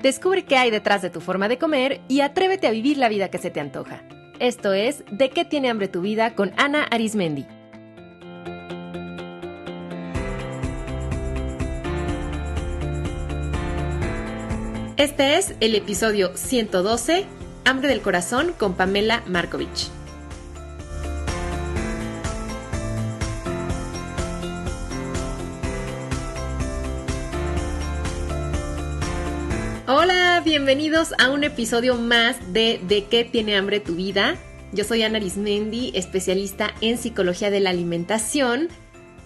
Descubre qué hay detrás de tu forma de comer y atrévete a vivir la vida que se te antoja. Esto es ¿De qué tiene hambre tu vida? Con Ana Arismendi. Este es el episodio 112, Hambre del Corazón, con Pamela Markovich. Hola, bienvenidos a un episodio más ¿De qué tiene hambre tu vida? Yo soy Ana Arismendi, especialista en psicología de la alimentación,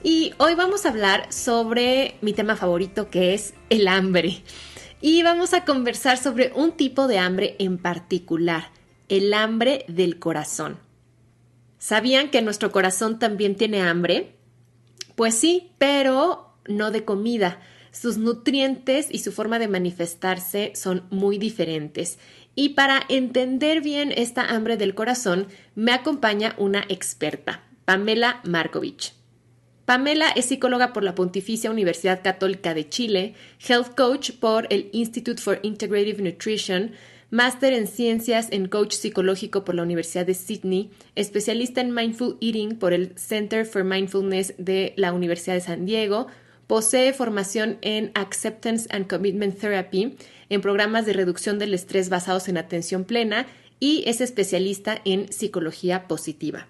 y hoy vamos a hablar sobre mi tema favorito, que es el hambre. Y vamos a conversar sobre un tipo de hambre en particular, el hambre del corazón. ¿Sabían que nuestro corazón también tiene hambre? Pues sí, pero no de comida. Sus nutrientes y su forma de manifestarse son muy diferentes. Y para entender bien esta hambre del corazón, me acompaña una experta, Pamela Markovich. Pamela es psicóloga por la Pontificia Universidad Católica de Chile, health coach por el Institute for Integrative Nutrition, máster en ciencias en coach psicológico por la Universidad de Sydney, especialista en mindful eating por el Center for Mindfulness de la Universidad de San Diego, posee formación en Acceptance and Commitment Therapy, en programas de reducción del estrés basados en atención plena, y es especialista en psicología positiva.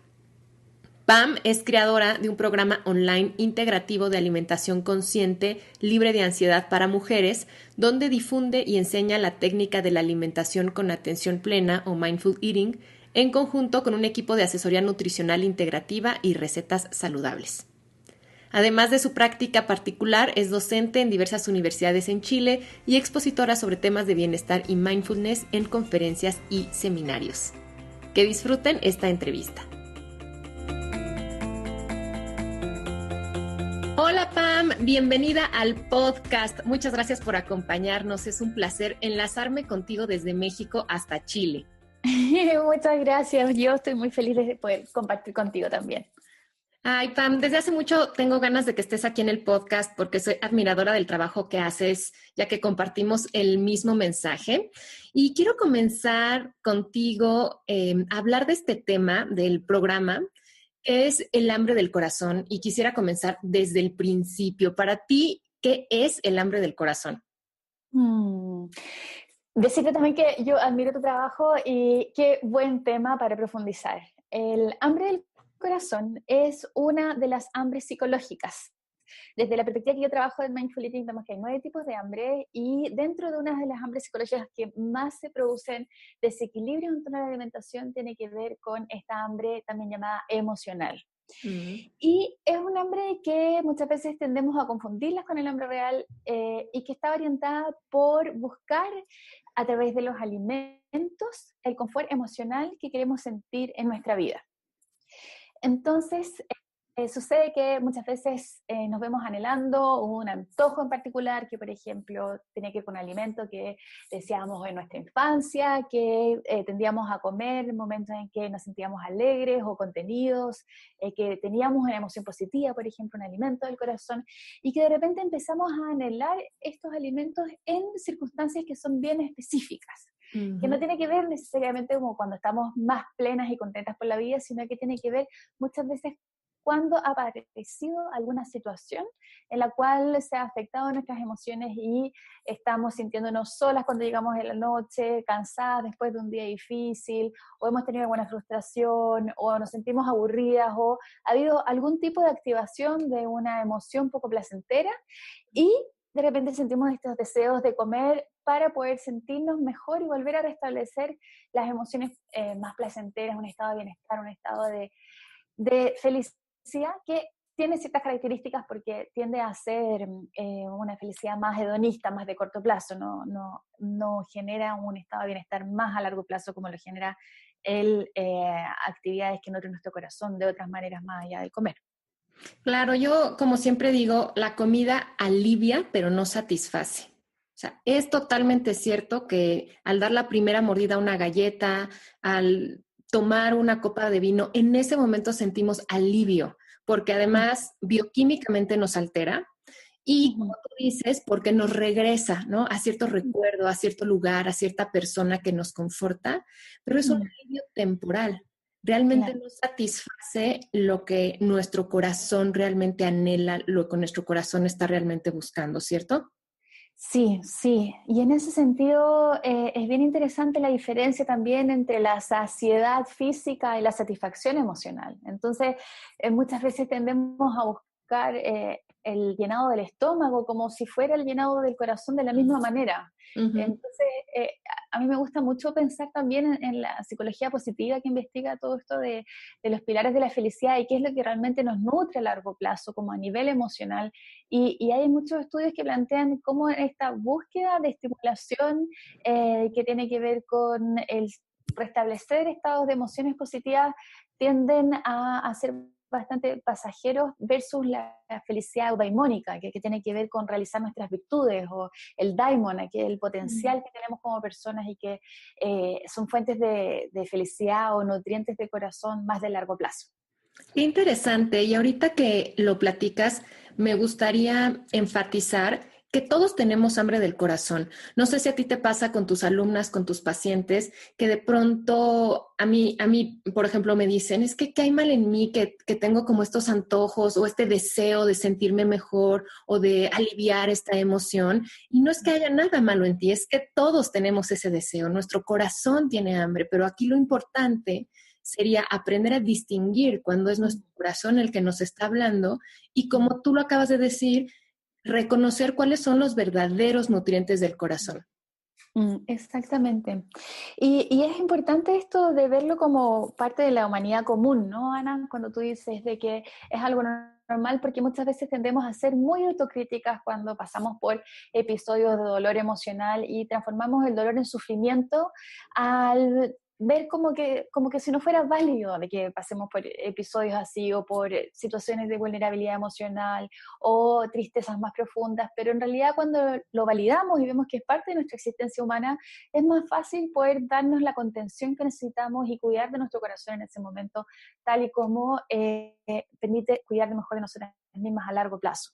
Pam es creadora de un programa online integrativo de alimentación consciente, libre de ansiedad para mujeres, donde difunde y enseña la técnica de la alimentación con atención plena o mindful eating, en conjunto con un equipo de asesoría nutricional integrativa y recetas saludables. Además de su práctica particular, es docente en diversas universidades en Chile y expositora sobre temas de bienestar y mindfulness en conferencias y seminarios. Que disfruten esta entrevista. Hola Pam, bienvenida al podcast. Muchas gracias por acompañarnos. Es un placer enlazarme contigo desde México hasta Chile. Muchas gracias. Yo estoy muy feliz de poder compartir contigo también. Ay, Pam, desde hace mucho tengo ganas de que estés aquí en el podcast porque soy admiradora del trabajo que haces, ya que compartimos el mismo mensaje. Y quiero comenzar contigo a hablar de este tema del programa, que es el hambre del corazón. Y quisiera comenzar desde el principio. Para ti, ¿qué es el hambre del corazón? Decirte también que yo admiro tu trabajo y qué buen tema para profundizar. El hambre del corazón es una de las hambres psicológicas. Desde la perspectiva que yo trabajo en Mindful Eating, vemos que hay 9 tipos de hambre, y dentro de una de las hambres psicológicas que más se producen desequilibrios en torno a la alimentación tiene que ver con esta hambre también llamada emocional. Y es un hambre que muchas veces tendemos a confundirlas con el hambre real, y que está orientada por buscar a través de los alimentos el confort emocional que queremos sentir en nuestra vida. Entonces, sucede que muchas veces nos vemos anhelando un antojo en particular, que por ejemplo tiene que ver con un alimento que deseábamos en nuestra infancia, que tendíamos a comer en momentos en que nos sentíamos alegres o contenidos, que teníamos una emoción positiva, por ejemplo, un alimento del corazón, y que de repente empezamos a anhelar estos alimentos en circunstancias que son bien específicas. Que no tiene que ver necesariamente como cuando estamos más plenas y contentas por la vida, sino que tiene que ver muchas veces cuando ha aparecido alguna situación en la cual se ha afectado nuestras emociones y estamos sintiéndonos solas cuando llegamos en la noche, cansadas después de un día difícil, o hemos tenido alguna frustración, o nos sentimos aburridas, o ha habido algún tipo de activación de una emoción poco placentera, y de repente sentimos estos deseos de comer para poder sentirnos mejor y volver a restablecer las emociones más placenteras, un estado de bienestar, un estado de felicidad que tiene ciertas características porque tiende a ser una felicidad más hedonista, más de corto plazo, no genera un estado de bienestar más a largo plazo como lo genera actividades que nutren nuestro corazón de otras maneras más allá del comer. Claro, yo como siempre digo, la comida alivia, pero no satisface. O sea, es totalmente cierto que al dar la primera mordida a una galleta, al tomar una copa de vino, en ese momento sentimos alivio, porque además bioquímicamente nos altera Y como Ujú. tú dices, porque nos regresa, ¿no? A cierto recuerdo, a cierto lugar, a cierta persona que nos conforta, pero es un Mm, alivio temporal. Realmente claro. no satisface lo que nuestro corazón realmente anhela, lo que nuestro corazón está realmente buscando, ¿cierto? Sí, sí. Y en ese sentido es bien interesante la diferencia también entre la saciedad física y la satisfacción emocional. Entonces, muchas veces tendemos a buscar el llenado del estómago como si fuera el llenado del corazón de la misma manera. Ujú. Entonces, a mí me gusta mucho pensar también en la psicología positiva que investiga todo esto de los pilares de la felicidad y qué es lo que realmente nos nutre a largo plazo, como a nivel emocional y hay muchos estudios que plantean cómo esta búsqueda de estimulación que tiene que ver con el restablecer estados de emociones positivas tienden a ser bastante pasajeros versus la felicidad eudaimónica, que tiene que ver con realizar nuestras virtudes, o el daimon, que es el potencial que tenemos como personas y que son fuentes de felicidad o nutrientes de corazón más de largo plazo. Qué interesante. Y ahorita que lo platicas, me gustaría enfatizar que todos tenemos hambre del corazón. No sé si a ti te pasa con tus alumnas, con tus pacientes, que de pronto a mí, por ejemplo, me dicen, es que ¿qué hay mal en mí que tengo como estos antojos o este deseo de sentirme mejor o de aliviar esta emoción? Y no es que haya nada malo en ti, es que todos tenemos ese deseo. Nuestro corazón tiene hambre, pero aquí lo importante sería aprender a distinguir cuando es nuestro corazón el que nos está hablando y como tú lo acabas de decir, reconocer cuáles son los verdaderos nutrientes del corazón. Exactamente. Y es importante esto de verlo como parte de la humanidad común, ¿no, Ana? Cuando tú dices de que es algo normal, porque muchas veces tendemos a ser muy autocríticas cuando pasamos por episodios de dolor emocional y transformamos el dolor en sufrimiento al ver como que si no fuera válido de que pasemos por episodios así o por situaciones de vulnerabilidad emocional o tristezas más profundas, pero en realidad cuando lo validamos y vemos que es parte de nuestra existencia humana, es más fácil poder darnos la contención que necesitamos y cuidar de nuestro corazón en ese momento, tal y como permite cuidar de mejor de nosotras mismas a largo plazo.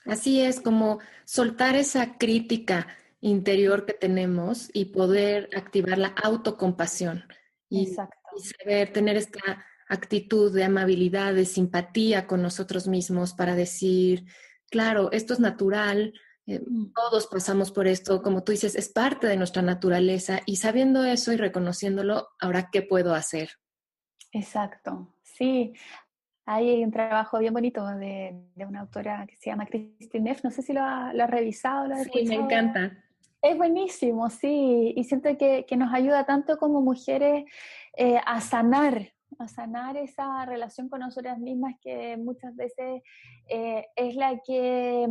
Así es, como soltar esa crítica interior que tenemos y poder activar la autocompasión y Exacto. saber tener esta actitud de amabilidad, de simpatía con nosotros mismos para decir, claro, esto es natural, Mm. todos pasamos por esto, como tú dices, es parte de nuestra naturaleza y sabiendo eso y reconociéndolo, ahora, ¿qué puedo hacer? Exacto, sí. Hay un trabajo bien bonito de una autora que se llama Christine Neff, no sé si lo ha revisado, lo ha Sí, me escuchado. encanta. Es buenísimo, sí, y siento que nos ayuda tanto como mujeres a sanar esa relación con nosotras mismas que muchas veces es la que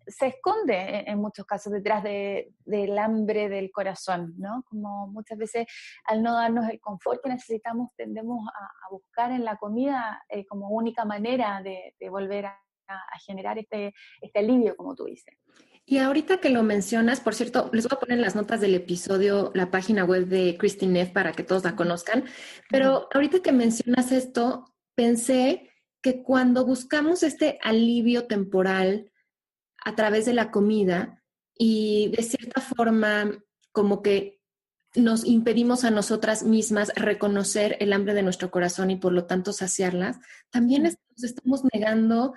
se esconde en muchos casos detrás del hambre del corazón, ¿no? Como muchas veces al no darnos el confort que necesitamos tendemos a buscar en la comida como única manera de volver a generar este alivio, como tú dices. Y ahorita que lo mencionas, por cierto, les voy a poner en las notas del episodio la página web de Christine Neff para que todos la conozcan, Ujú. pero ahorita que mencionas esto, pensé que cuando buscamos este alivio temporal a través de la comida y de cierta forma como que nos impedimos a nosotras mismas reconocer el hambre de nuestro corazón y por lo tanto saciarlas, también Mm. nos estamos negando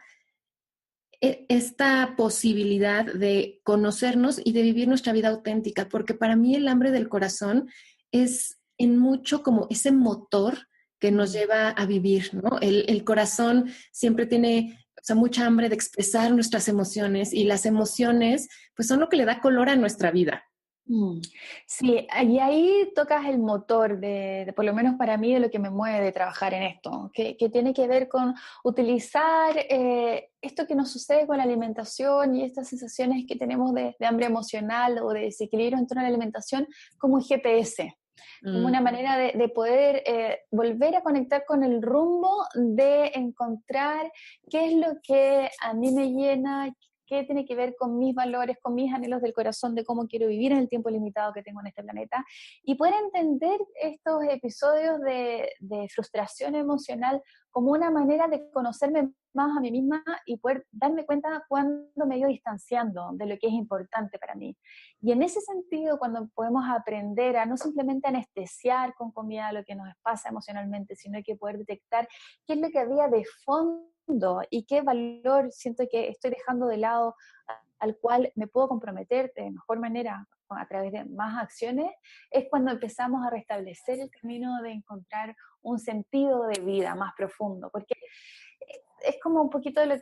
esta posibilidad de conocernos y de vivir nuestra vida auténtica, porque para mí el hambre del corazón es en mucho como ese motor que nos Mm. lleva a vivir, ¿no? El corazón siempre tiene, o sea, mucha hambre de expresar nuestras emociones y las emociones, pues son lo que le da color a nuestra vida. Mm. Sí, y ahí tocas el motor por lo menos para mí, de lo que me mueve de trabajar en esto, que tiene que ver con utilizar esto que nos sucede con la alimentación y estas sensaciones que tenemos de hambre emocional o de desequilibrio en torno a la alimentación como un GPS, como Mm. una manera de poder volver a conectar con el rumbo, de encontrar qué es lo que a mí me llena, qué tiene que ver con mis valores, con mis anhelos del corazón, de cómo quiero vivir en el tiempo limitado que tengo en este planeta, y poder entender estos episodios de frustración emocional como una manera de conocerme más a mí misma y poder darme cuenta cuando me he ido distanciando de lo que es importante para mí. Y en ese sentido, cuando podemos aprender a no simplemente anestesiar con comida lo que nos pasa emocionalmente, sino que poder detectar qué es lo que había de fondo y qué valor siento que estoy dejando de lado al cual me puedo comprometer de mejor manera a través de más acciones, es cuando empezamos a restablecer el camino de encontrar un sentido de vida más profundo, porque es como un poquito de lo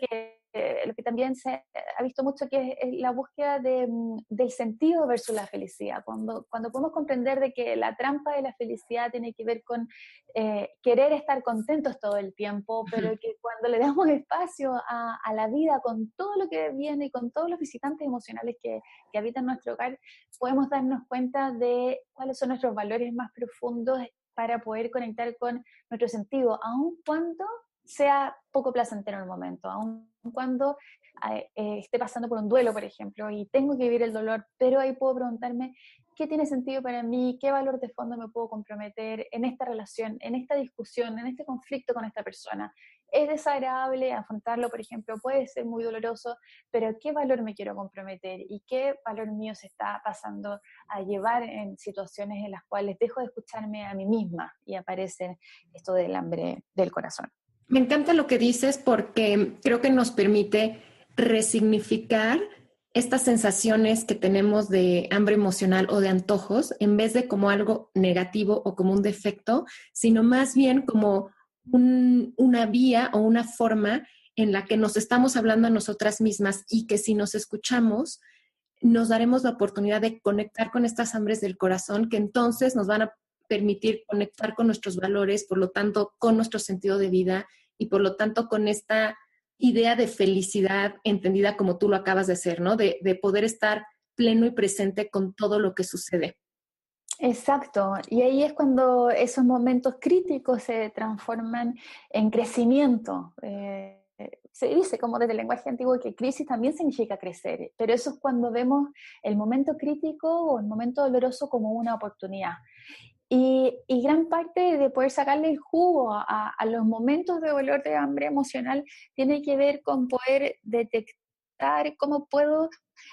que también se ha visto mucho, que es la búsqueda del sentido versus la felicidad. Cuando podemos comprender de que la trampa de la felicidad tiene que ver con querer estar contentos todo el tiempo, pero que cuando le damos espacio a la vida con todo lo que viene y con todos los visitantes emocionales que habitan nuestro hogar, podemos darnos cuenta de cuáles son nuestros valores más profundos para poder conectar con nuestro sentido, aun cuando sea poco placentero en el momento, aun cuando esté pasando por un duelo, por ejemplo, y tengo que vivir el dolor, pero ahí puedo preguntarme qué tiene sentido para mí, qué valor de fondo me puedo comprometer en esta relación, en esta discusión, en este conflicto con esta persona. Es desagradable afrontarlo, por ejemplo, puede ser muy doloroso, pero ¿qué valor me quiero comprometer y qué valor mío se está pasando a llevar en situaciones en las cuales dejo de escucharme a mí misma y aparece esto del hambre del corazón? Me encanta lo que dices porque creo que nos permite resignificar estas sensaciones que tenemos de hambre emocional o de antojos, en vez de como algo negativo o como un defecto, sino más bien como una vía o una forma en la que nos estamos hablando a nosotras mismas, y que si nos escuchamos, nos daremos la oportunidad de conectar con estas hambres del corazón, que entonces nos van a permitir conectar con nuestros valores, por lo tanto, con nuestro sentido de vida, y por lo tanto con esta idea de felicidad entendida como tú lo acabas de hacer, ¿no? De poder estar pleno y presente con todo lo que sucede. Exacto, y ahí es cuando esos momentos críticos se transforman en crecimiento. Se dice como desde el lenguaje antiguo que crisis también significa crecer, pero eso es cuando vemos el momento crítico o el momento doloroso como una oportunidad. Y gran parte de poder sacarle el jugo a los momentos de dolor, de hambre emocional, tiene que ver con poder detectar cómo puedo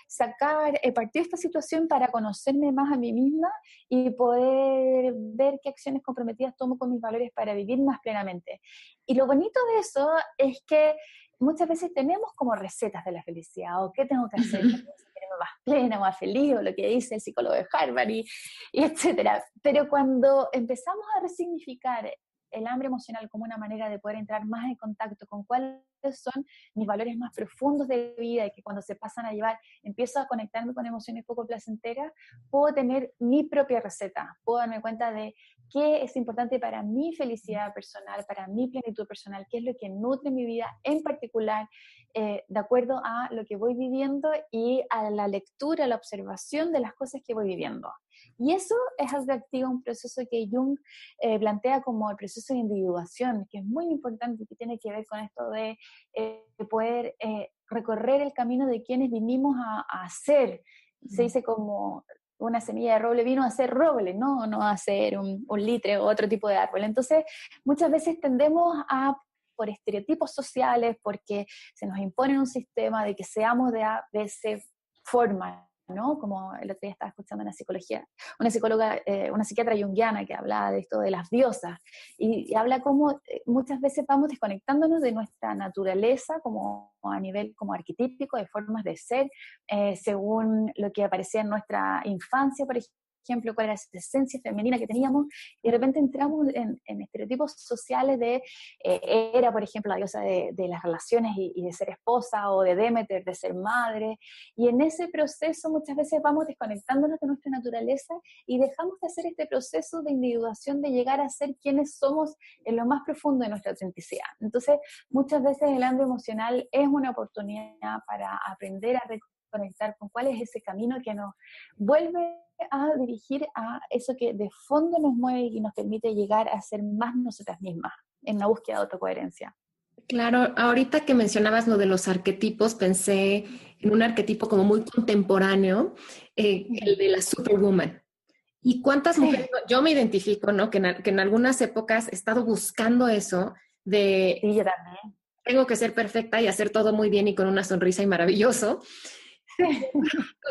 sacar, partir de esta situación para conocerme más a mí misma y poder ver qué acciones comprometidas tomo con mis valores para vivir más plenamente. Y lo bonito de eso es que muchas veces tenemos como recetas de la felicidad, o qué tengo que hacer para sentirme más plena, más feliz, o lo que dice el psicólogo de Harvard, y etcétera. Pero cuando empezamos a resignificar el hambre emocional como una manera de poder entrar más en contacto con cuáles son mis valores más profundos de vida, y que cuando se pasan a llevar empiezo a conectarme con emociones poco placenteras, puedo tener mi propia receta, puedo darme cuenta de qué es importante para mi felicidad personal, para mi plenitud personal, qué es lo que nutre mi vida en particular, de acuerdo a lo que voy viviendo y a la lectura, a la observación de las cosas que voy viviendo. Y eso es algo que activa un proceso que Jung plantea como el proceso de individuación, que es muy importante y que tiene que ver con esto de poder recorrer el camino de quienes vinimos a ser. Se dice como una semilla de roble vino a ser roble, no a ser un litre o otro tipo de árbol. Entonces, muchas veces tendemos a, por estereotipos sociales, porque se nos impone un sistema de que seamos de A, B, C forma, ¿no? Como el otro día estaba escuchando una psicóloga, una psiquiatra junguiana que hablaba de esto de las diosas, y habla cómo muchas veces vamos desconectándonos de nuestra naturaleza como a nivel como arquetípico de formas de ser, según lo que aparecía en nuestra infancia, por ejemplo, cuál era esa esencia femenina que teníamos, y de repente entramos en estereotipos sociales de Hera, por ejemplo, la diosa de las relaciones y de ser esposa, o de Demeter, de ser madre, y en ese proceso muchas veces vamos desconectándonos de nuestra naturaleza y dejamos de hacer este proceso de individuación, de llegar a ser quienes somos en lo más profundo de nuestra autenticidad. Entonces, muchas veces el hambre emocional es una oportunidad para aprender a reconectar con cuál es ese camino que nos vuelve a dirigir a eso que de fondo nos mueve y nos permite llegar a ser más nosotras mismas, en la búsqueda de autocoherencia. Claro, ahorita que mencionabas lo de los arquetipos, pensé en un arquetipo como muy contemporáneo, el Ujú. de la Superwoman. ¿Y cuántas mujeres, Sí, yo me identifico, ¿no? Que en algunas épocas he estado buscando eso de sí, yo también. tengo que ser perfecta y hacer todo muy bien y con una sonrisa y maravilloso. Sí.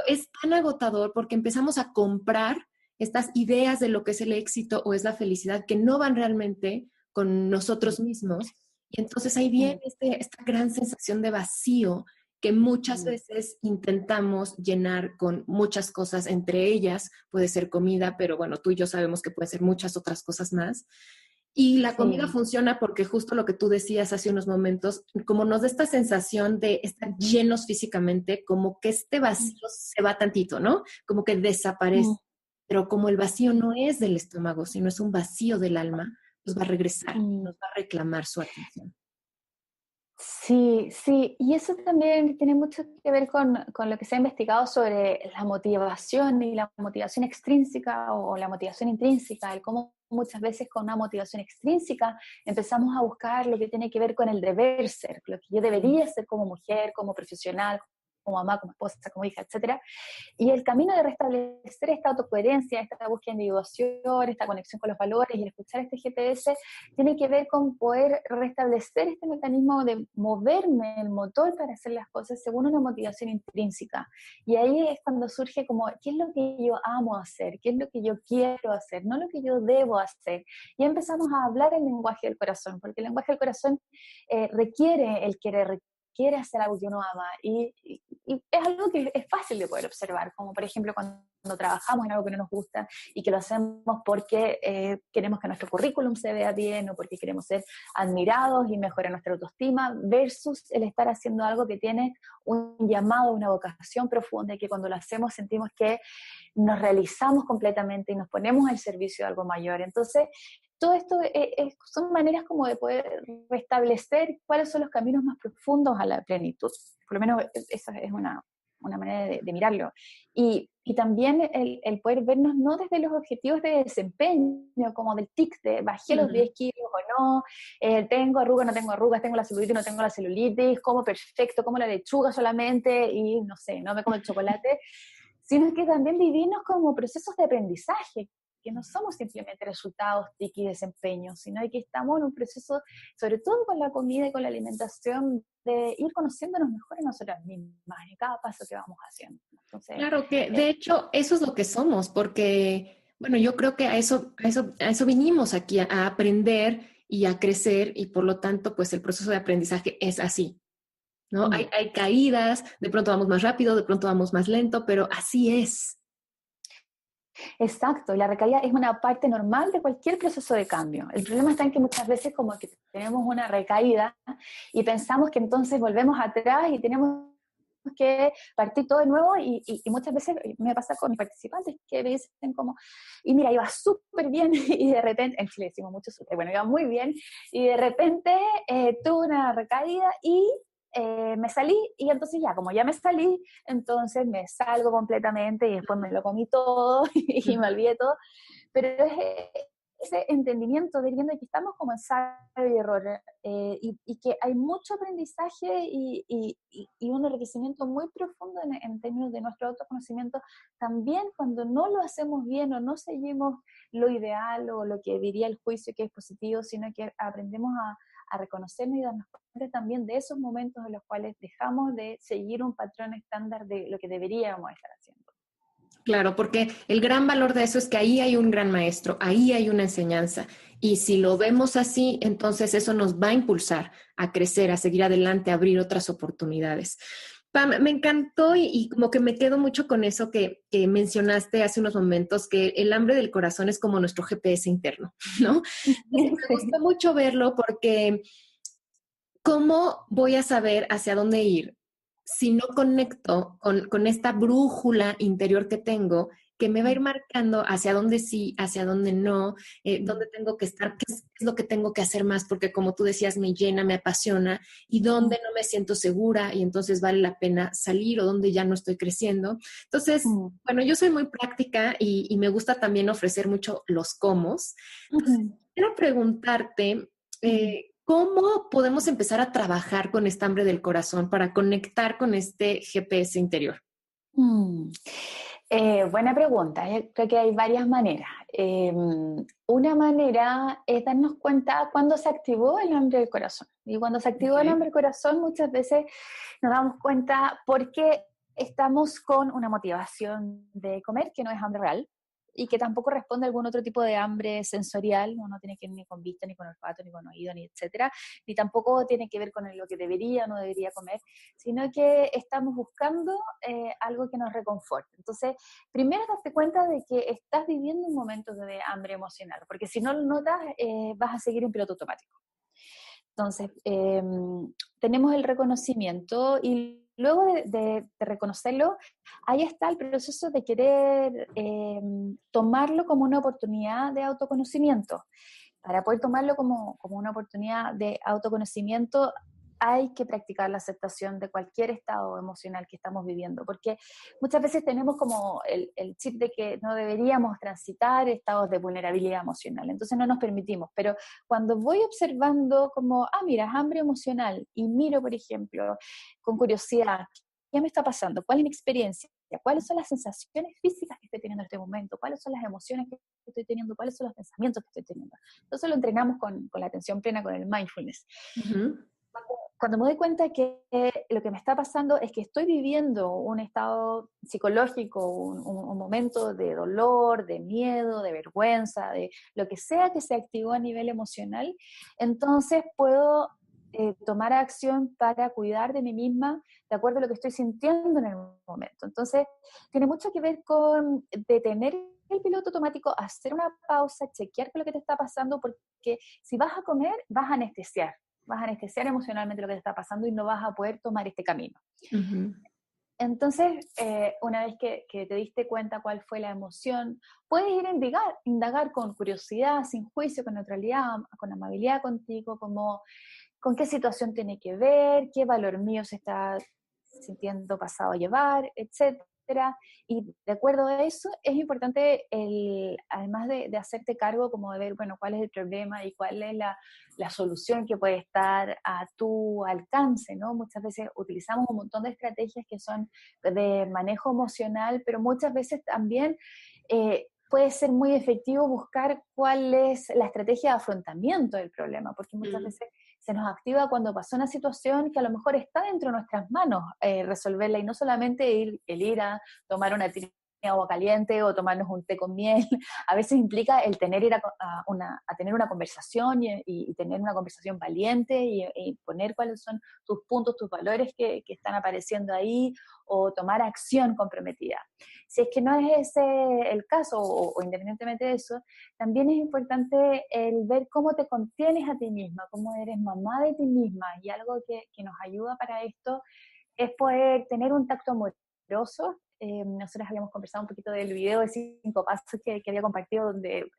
Es tan agotador porque empezamos a comprar estas ideas de lo que es el éxito o es la felicidad que no van realmente con nosotros mismos. Y entonces ahí viene Mm, esta gran sensación de vacío que muchas mm, veces intentamos llenar con muchas cosas, entre ellas puede ser comida, pero bueno, tú y yo sabemos que puede ser muchas otras cosas más. Y la comida sí. funciona porque justo lo que tú decías hace unos momentos, como nos da esta sensación de estar llenos físicamente, como que este vacío se va tantito, ¿no? Como que desaparece. Mm, Pero como el vacío no es del estómago, sino es un vacío del alma, pues va a regresar, mm. nos va a reclamar su atención. Sí, sí, y eso también tiene mucho que ver con lo que se ha investigado sobre la motivación y la motivación extrínseca o la motivación intrínseca, el cómo muchas veces con una motivación extrínseca empezamos a buscar lo que tiene que ver con el deber ser, lo que yo debería ser como mujer, como profesional, como mamá, como esposa, como hija, etcétera. Y el camino de restablecer esta autocoherencia, esta búsqueda de individuación, esta conexión con los valores y el escuchar este GPS, tiene que ver con poder restablecer este mecanismo de moverme, el motor para hacer las cosas según una motivación intrínseca. Y ahí es cuando surge como, ¿qué es lo que yo amo hacer? ¿Qué es lo que yo quiero hacer? No lo que yo debo hacer. Y empezamos a hablar el lenguaje del corazón, porque el lenguaje del corazón requiere el querer, quiere hacer algo que uno ama y es algo que es fácil de poder observar, como por ejemplo cuando trabajamos en algo que no nos gusta y que lo hacemos porque queremos que nuestro currículum se vea bien o porque queremos ser admirados y mejorar nuestra autoestima versus el estar haciendo algo que tiene un llamado, una vocación profunda y que cuando lo hacemos sentimos que nos realizamos completamente y nos ponemos al servicio de algo mayor. Entonces, todo esto son maneras como de poder restablecer cuáles son los caminos más profundos a la plenitud. Por lo menos esa es una manera de mirarlo. Y también el poder vernos no desde los objetivos de desempeño, como del tic, de bajé los Ujú. 10 kilos o no, tengo arrugas, no tengo arrugas, tengo la celulitis, no tengo la celulitis, como perfecto, como la lechuga solamente y no sé, no me como el chocolate, sino que también vivirnos como procesos de aprendizaje, que no somos simplemente resultados, tic y desempeño, sino que estamos en un proceso, sobre todo con la comida y con la alimentación, de ir conociéndonos mejor a nosotras mismas en cada paso que vamos haciendo. Entonces, Claro que, eh, de hecho, eso es lo que somos, porque, bueno, yo creo que a eso vinimos aquí, a aprender y a crecer, y por lo tanto, pues el proceso de aprendizaje es así, ¿no? mm, Hay caídas, de pronto vamos más rápido, de pronto vamos más lento, pero así es. exacto, y la recaída es una parte normal de cualquier proceso de cambio. El problema está en que muchas veces como que tenemos una recaída y pensamos que entonces volvemos atrás y tenemos que partir todo de nuevo y muchas veces me pasa con mis participantes que me dicen como, y mira, iba súper bien y de repente, en Chile decimos mucho súper, bueno, iba muy bien y de repente tuve una recaída y me salí y entonces ya, como ya me salí, entonces me salgo completamente y después me lo comí todo y me olvidé todo, pero es ese entendimiento de viendo que estamos como ensayo y error y que hay mucho aprendizaje y un enriquecimiento muy profundo en términos de nuestro autoconocimiento, también cuando no lo hacemos bien o no seguimos lo ideal o lo que diría el juicio que es positivo, sino que aprendemos a reconocernos y darnos cuenta también de esos momentos en los cuales dejamos de seguir un patrón estándar de lo que deberíamos estar haciendo. Claro, porque el gran valor de eso es que ahí hay un gran maestro, ahí hay una enseñanza. Y si lo vemos así, entonces eso nos va a impulsar a crecer, a seguir adelante, a abrir otras oportunidades. Pam, me encantó y como que me quedo mucho con eso que mencionaste hace unos momentos, que el hambre del corazón es como nuestro GPS interno, ¿no? Entonces, me gusta Sí. mucho verlo porque ¿cómo voy a saber hacia dónde ir si no conecto con esta brújula interior que tengo, que me va a ir marcando hacia dónde sí, hacia dónde no, dónde tengo que estar, qué es lo que tengo que hacer más, porque como tú decías, me llena, me apasiona, y dónde no me siento segura y entonces vale la pena salir o dónde ya no estoy creciendo? Entonces, bueno, yo soy muy práctica y me gusta también ofrecer mucho los cómo. Entonces, quiero preguntarte, ¿Cómo podemos empezar a trabajar con esta hambre del corazón para conectar con este GPS interior? Mm, Buena pregunta. Creo que hay varias maneras. Una manera es darnos cuenta cuando se activó el hambre del corazón. Y cuando se activó el hambre Okay. del corazón, muchas veces nos damos cuenta porque estamos con una motivación de comer que no es hambre real y que tampoco responde a algún otro tipo de hambre sensorial. No tiene que ver ni con vista, ni con olfato, ni con oído, ni etcétera, ni tampoco tiene que ver con lo que debería o no debería comer, sino que estamos buscando algo que nos reconforte. Entonces, primero darte cuenta de que estás viviendo un momento de hambre emocional, porque si no lo notas, vas a seguir en piloto automático. Entonces, tenemos el reconocimiento y luego de reconocerlo, ahí está el proceso de querer tomarlo como una oportunidad de autoconocimiento. Para poder tomarlo como una oportunidad de autoconocimiento, hay que practicar la aceptación de cualquier estado emocional que estamos viviendo, porque muchas veces tenemos como el chip de que no deberíamos transitar estados de vulnerabilidad emocional, entonces no nos permitimos, pero cuando voy observando como, mira, es hambre emocional, y miro, por ejemplo, con curiosidad, ¿qué me está pasando? ¿Cuál es mi experiencia? ¿Cuáles son las sensaciones físicas que estoy teniendo en este momento? ¿Cuáles son las emociones que estoy teniendo? ¿Cuáles son los pensamientos que estoy teniendo? Entonces lo entrenamos con la atención plena, con el mindfulness. Uh-huh. Cuando me doy cuenta que lo que me está pasando es que estoy viviendo un estado psicológico, un momento de dolor, de miedo, de vergüenza, de lo que sea que se activó a nivel emocional, entonces puedo tomar acción para cuidar de mí misma de acuerdo a lo que estoy sintiendo en el momento. Entonces, tiene mucho que ver con detener el piloto automático, hacer una pausa, chequear qué es lo que te está pasando, porque si vas a comer, vas a anestesiar emocionalmente lo que te está pasando y no vas a poder tomar este camino. Uh-huh. Entonces, una vez que te diste cuenta cuál fue la emoción, puedes ir a indagar con curiosidad, sin juicio, con neutralidad, con amabilidad contigo, como con qué situación tiene que ver, qué valor mío se está sintiendo pasado a llevar, etcétera. Y de acuerdo a eso, es importante, además de hacerte cargo, como de ver, bueno, cuál es el problema y cuál es la solución que puede estar a tu alcance, ¿no? Muchas veces utilizamos un montón de estrategias que son de manejo emocional, pero muchas veces también puede ser muy efectivo buscar cuál es la estrategia de afrontamiento del problema, porque muchas Uh-huh. veces se nos activa cuando pasó una situación que a lo mejor está dentro de nuestras manos resolverla y no solamente el ir a tomar una tina de agua caliente o tomarnos un té con miel. A veces implica el ir a tener una conversación y tener una conversación valiente y poner cuáles son tus puntos, tus valores que están apareciendo ahí, o tomar acción comprometida. Si es que no es ese el caso, o independientemente de eso, también es importante el ver cómo te contienes a ti misma, cómo eres mamá de ti misma, y algo que nos ayuda para esto es poder tener un tacto amoroso. Nosotros habíamos conversado un poquito del video de 5 pasos que había compartido, donde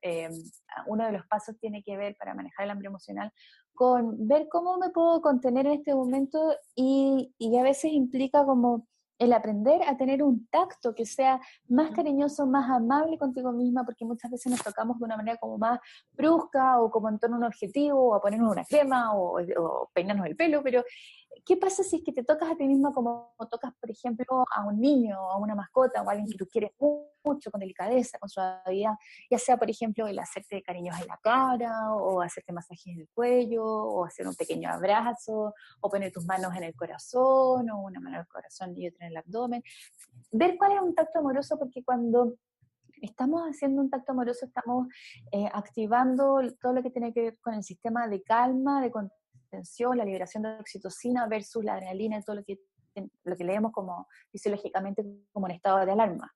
uno de los pasos tiene que ver para manejar el hambre emocional con ver cómo me puedo contener en este momento, y a veces implica como el aprender a tener un tacto que sea más cariñoso, más amable contigo misma, porque muchas veces nos tocamos de una manera como más brusca, o como en torno a un objetivo, o a ponernos una crema, o peinarnos el pelo, pero ¿qué pasa si es que te tocas a ti misma como tocas, por ejemplo, a un niño, o a una mascota, o a alguien que tú quieres mucho, con delicadeza, con suavidad? Ya sea, por ejemplo, el hacerte cariños en la cara, o hacerte masajes en el cuello, o hacer un pequeño abrazo, o poner tus manos en el corazón, o una mano en el corazón y otra en el abdomen. Ver cuál es un tacto amoroso, porque cuando estamos haciendo un tacto amoroso, estamos activando todo lo que tiene que ver con el sistema de calma, de contención, la liberación de oxitocina versus la adrenalina, todo lo que leemos como fisiológicamente como un estado de alarma.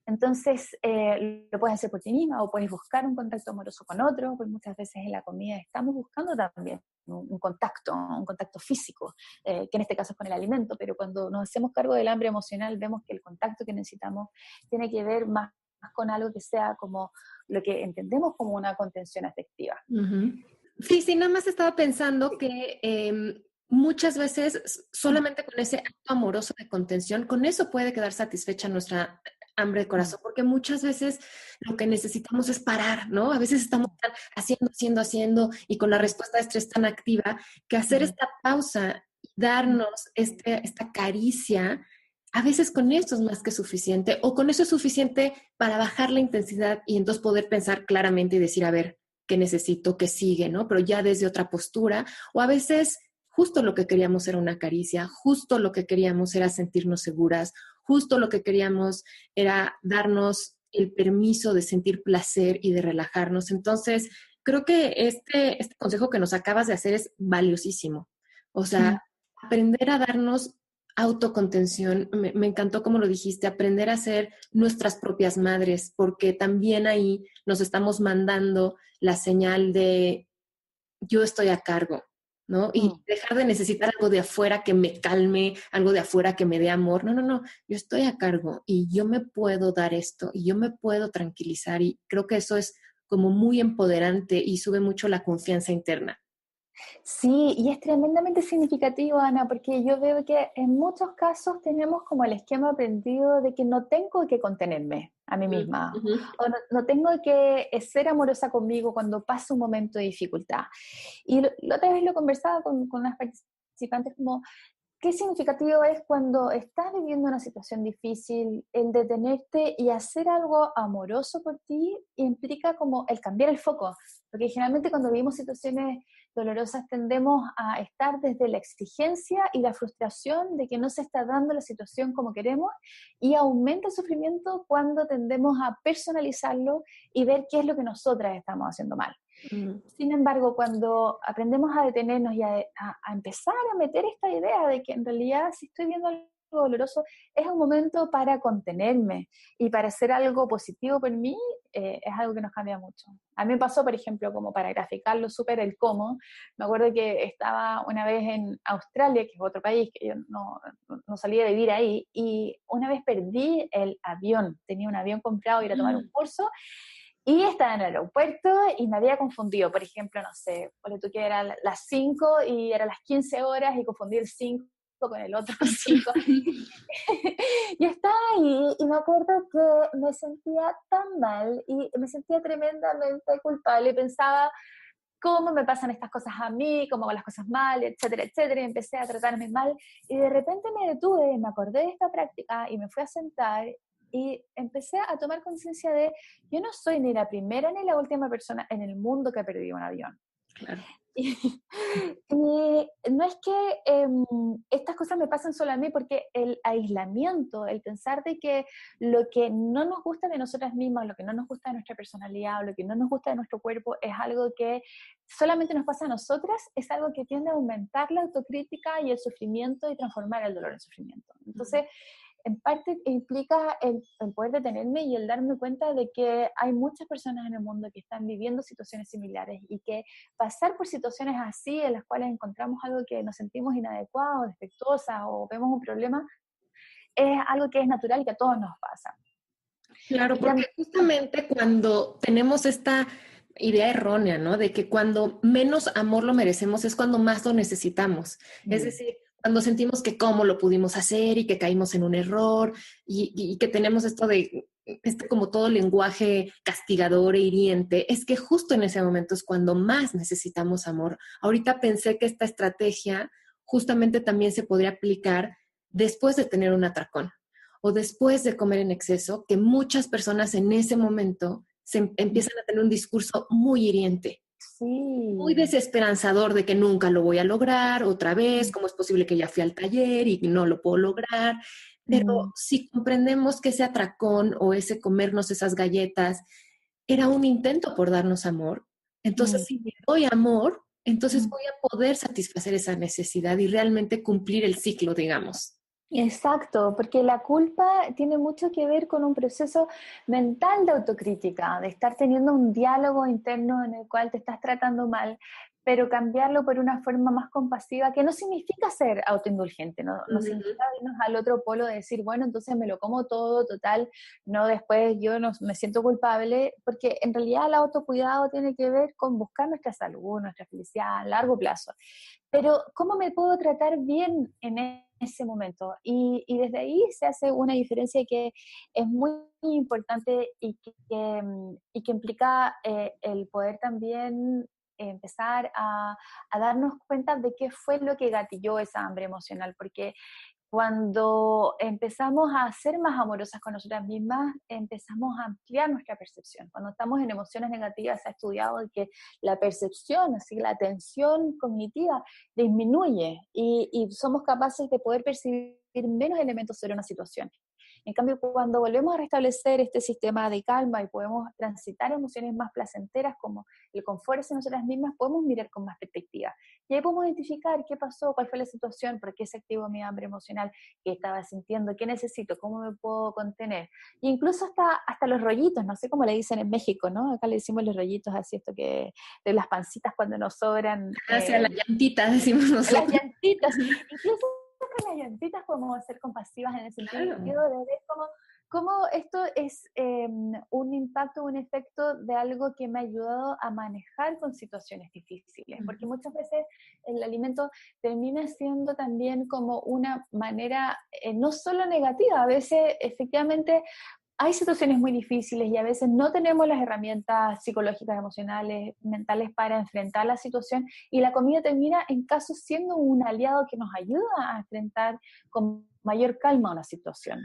Entonces, lo puedes hacer por ti misma, o puedes buscar un contacto amoroso con otro, porque muchas veces en la comida estamos buscando también un contacto físico, que en este caso es con el alimento, pero cuando nos hacemos cargo del hambre emocional, vemos que el contacto que necesitamos tiene que ver más con algo que sea como lo que entendemos como una contención afectiva. Uh-huh. Sí, sí, nada más estaba pensando que muchas veces solamente con ese acto amoroso de contención, con eso puede quedar satisfecha nuestra hambre de corazón, porque muchas veces lo que necesitamos es parar, ¿no? A veces estamos haciendo, y con la respuesta de estrés tan activa, que hacer esta pausa y darnos esta caricia, a veces con esto es más que suficiente, o con eso es suficiente para bajar la intensidad y entonces poder pensar claramente y decir, a ver, ¿qué necesito? ¿Qué sigue? ¿No? Pero ya desde otra postura, o a veces justo lo que queríamos era una caricia, justo lo que queríamos era sentirnos seguras, justo lo que queríamos era darnos el permiso de sentir placer y de relajarnos. Entonces, creo que este consejo que nos acabas de hacer es valiosísimo. O sea, aprender a darnos autocontención, me encantó como lo dijiste, aprender a ser nuestras propias madres, porque también ahí nos estamos mandando la señal de yo estoy a cargo, ¿no? Y dejar de necesitar algo de afuera que me calme, algo de afuera que me dé amor. No, no, no, yo estoy a cargo y yo me puedo dar esto y yo me puedo tranquilizar y creo que eso es como muy empoderante y sube mucho la confianza interna. Sí, y es tremendamente significativo, Ana, porque yo veo que en muchos casos tenemos como el esquema aprendido de que no tengo que contenerme a mí misma, Uh-huh. o no tengo que ser amorosa conmigo cuando pasa un momento de dificultad. Y la otra vez lo conversaba con unas participantes como, qué significativo es cuando estás viviendo una situación difícil, el detenerte y hacer algo amoroso por ti implica como el cambiar el foco, porque generalmente cuando vivimos situaciones dolorosas tendemos a estar desde la exigencia y la frustración de que no se está dando la situación como queremos y aumenta el sufrimiento cuando tendemos a personalizarlo y ver qué es lo que nosotras estamos haciendo mal. Sin embargo, cuando aprendemos a detenernos y a empezar a meter esta idea de que en realidad si estoy viendo algo doloroso, es un momento para contenerme y para hacer algo positivo por mí, es algo que nos cambia mucho. A mí me pasó, por ejemplo, como para graficarlo súper el cómo, me acuerdo que estaba una vez en Australia, que es otro país, que yo no salí a vivir ahí, y una vez perdí el avión, tenía un avión comprado, ir a tomar un curso, y estaba en el aeropuerto y me había confundido, por ejemplo, no sé, ponle tú que eran las 5 y eran las 15 horas y confundí el 5 con el otro 5. Y estaba ahí y me acuerdo que me sentía tan mal y me sentía tremendamente culpable y pensaba, ¿cómo me pasan estas cosas a mí? ¿Cómo hago las cosas mal? Etcétera, etcétera. Y empecé a tratarme mal y de repente me detuve, me acordé de esta práctica y me fui a sentar y empecé a tomar conciencia de, yo no soy ni la primera ni la última persona en el mundo que ha perdido un avión. Claro. Y no es que estas cosas me pasan solo a mí, porque el aislamiento, el pensar de que lo que no nos gusta de nosotras mismas, lo que no nos gusta de nuestra personalidad, o lo que no nos gusta de nuestro cuerpo, es algo que solamente nos pasa a nosotras, es algo que tiende a aumentar la autocrítica y el sufrimiento y transformar el dolor en sufrimiento. Entonces, en parte implica el poder detenerme y el darme cuenta de que hay muchas personas en el mundo que están viviendo situaciones similares y que pasar por situaciones así en las cuales encontramos algo que nos sentimos inadecuados, defectuosas o vemos un problema, es algo que es natural y que a todos nos pasa. Claro, porque justamente cuando tenemos esta idea errónea, ¿no? De que cuando menos amor lo merecemos es cuando más lo necesitamos. Es decir, cuando sentimos que cómo lo pudimos hacer y que caímos en un error y que tenemos esto de, como todo lenguaje castigador e hiriente, es que justo en ese momento es cuando más necesitamos amor. Ahorita pensé que esta estrategia justamente también se podría aplicar después de tener un atracón o después de comer en exceso, que muchas personas en ese momento empiezan a tener un discurso muy hiriente. Sí. Muy desesperanzador de que nunca lo voy a lograr otra vez, cómo es posible que ya fui al taller y no lo puedo lograr. Pero si comprendemos que ese atracón o ese comernos esas galletas era un intento por darnos amor, entonces si me doy amor, entonces voy a poder satisfacer esa necesidad y realmente cumplir el ciclo, digamos. Exacto, porque la culpa tiene mucho que ver con un proceso mental de autocrítica, de estar teniendo un diálogo interno en el cual te estás tratando mal, pero cambiarlo por una forma más compasiva, que no significa ser autoindulgente, no significa irnos al otro polo de decir, bueno, entonces me lo como todo, total, no después yo no me siento culpable, porque en realidad el autocuidado tiene que ver con buscar nuestra salud, nuestra felicidad a largo plazo. Pero ¿cómo me puedo tratar bien en ese momento? Y desde ahí se hace una diferencia que es muy importante y que implica el poder también empezar a darnos cuenta de qué fue lo que gatilló esa hambre emocional, porque cuando empezamos a ser más amorosas con nosotras mismas, empezamos a ampliar nuestra percepción. Cuando estamos en emociones negativas, se ha estudiado que la percepción, así la atención cognitiva, disminuye y somos capaces de poder percibir menos elementos sobre una situación. En cambio, cuando volvemos a restablecer este sistema de calma y podemos transitar emociones más placenteras como el confort en nosotras mismas, podemos mirar con más perspectiva. Y ahí podemos identificar qué pasó, cuál fue la situación, por qué se activó mi hambre emocional, qué estaba sintiendo, qué necesito, cómo me puedo contener. E incluso hasta los rollitos, no sé cómo le dicen en México, ¿no? Acá le decimos los rollitos, así esto que de las pancitas cuando nos sobran. Hacia la llantita, decimos Las nosotros. llantitas. Incluso con las llantitas podemos ser compasivas en el sentido Claro. de ver cómo esto es un impacto, un efecto de algo que me ha ayudado a manejar con situaciones difíciles, porque muchas veces el alimento termina siendo también como una manera no solo negativa, a veces efectivamente hay situaciones muy difíciles y a veces no tenemos las herramientas psicológicas, emocionales, mentales para enfrentar la situación, y la comida termina en casos siendo un aliado que nos ayuda a enfrentar con mayor calma una situación.